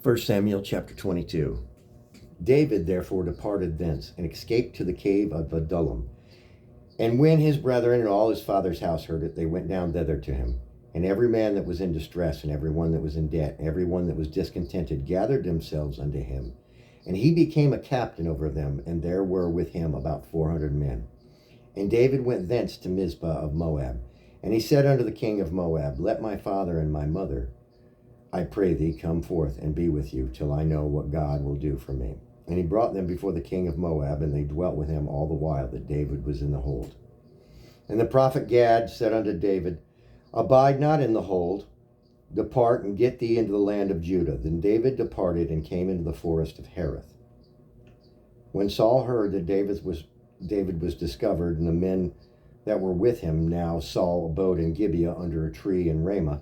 1 Samuel chapter 22. David therefore departed thence, and escaped to the cave of Adullam. And when his brethren and all his father's house heard it, they went down thither to him. And every man that was in distress, and every one that was in debt, and every one that was discontented, gathered themselves unto him. And he became a captain over them, and there were with him about 400 men. And David went thence to Mizpah of Moab. And he said unto the king of Moab, Let my father and my mother, I pray thee, come forth and be with you, till I know what God will do for me. And he brought them before the king of Moab, and they dwelt with him all the while that David was in the hold. And the prophet Gad said unto David, Abide not in the hold, depart and get thee into the land of Judah. Then David departed and came into the forest of Hereth. When Saul heard that David was discovered, and the men that were with him, now Saul abode in Gibeah under a tree in Ramah,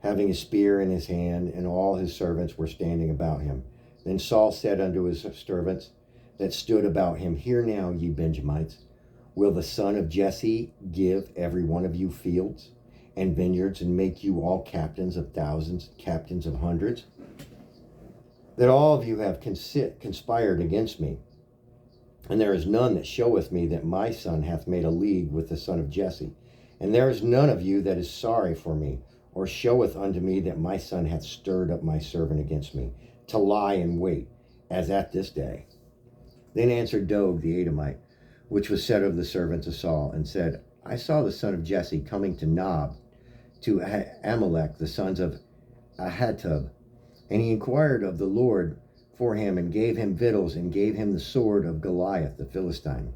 having a spear in his hand, and all his servants were standing about him. Then Saul said unto his servants that stood about him, Hear now, ye Benjamites, will the son of Jesse give every one of you fields and vineyards, and make you all captains of thousands, captains of hundreds? That all of you have conspired against me, and there is none that showeth me that my son hath made a league with the son of Jesse. And there is none of you that is sorry for me, or showeth unto me that my son hath stirred up my servant against me, to lie in wait, as at this day. Then answered Doeg the Edomite, which was said of the servants of Saul, and said, I saw the son of Jesse coming to Nob, to Amalek, the sons of Ahitub, and he inquired of the Lord for him, and gave him victuals, and gave him the sword of Goliath the Philistine.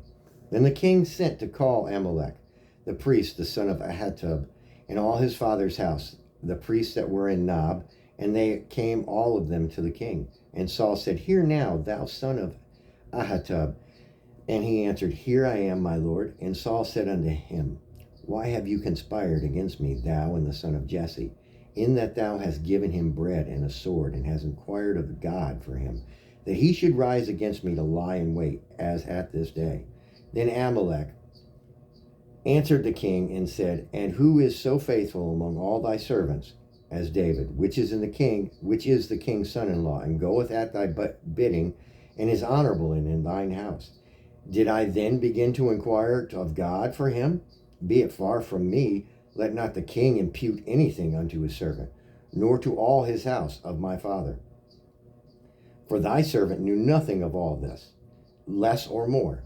Then the king sent to call Amalek, the priest, the son of Ahitub, and all his father's house, the priests that were in Nob, and they came all of them to the king. And Saul said, Hear now, thou son of Ahitub. And he answered, Here I am, my lord. And Saul said unto him, Why have you conspired against me, thou and the son of Jesse, in that thou hast given him bread and a sword, and hast inquired of God for him, that he should rise against me to lie in wait, as at this day? Then Amalek answered the king and said, And who is so faithful among all thy servants as David, which is the king's son-in-law, and goeth at thy bidding, and is honorable in thine house? Did I then begin to inquire of God for him? Be it far from me, let not the king impute anything unto his servant, nor to all his house of my father. For thy servant knew nothing of all this, less or more.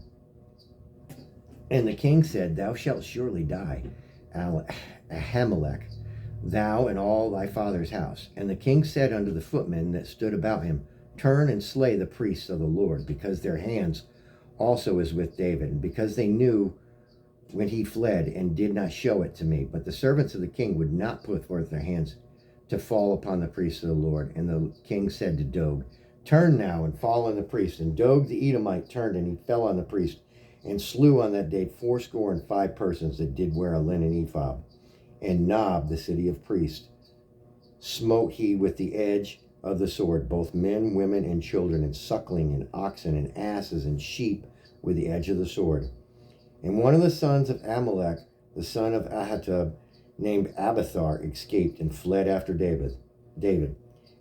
And the king said, Thou shalt surely die, Ahimelech, thou and all thy father's house. And the king said unto the footmen that stood about him, Turn and slay the priests of the Lord, because their hands also is with David, and because they knew when he fled, and did not show it to me. But the servants of the king would not put forth their hands to fall upon the priests of the Lord. And the king said to Doeg, Turn now and fall on the priest. And Doeg the Edomite turned, and he fell on the priest, and slew on that day 75 persons that did wear a linen ephod. And Nob, the city of priests, smote he with the edge of the sword, both men, women, and children, and suckling, and oxen, and asses, and sheep, with the edge of the sword. And one of the sons of Amalek, the son of Ahitub, named Abiathar, escaped and fled after David.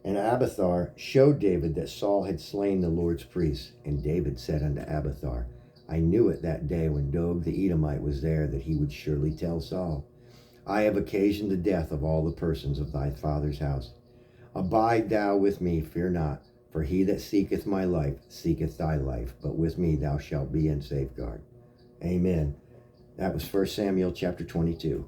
And Abiathar showed David that Saul had slain the Lord's priests. And David said unto Abiathar, I knew it that day when Doeg the Edomite was there, that he would surely tell Saul, I have occasioned the death of all the persons of thy father's house. Abide thou with me, fear not, for he that seeketh my life seeketh thy life, but with me thou shalt be in safeguard. Amen. That was 1 Samuel chapter 22.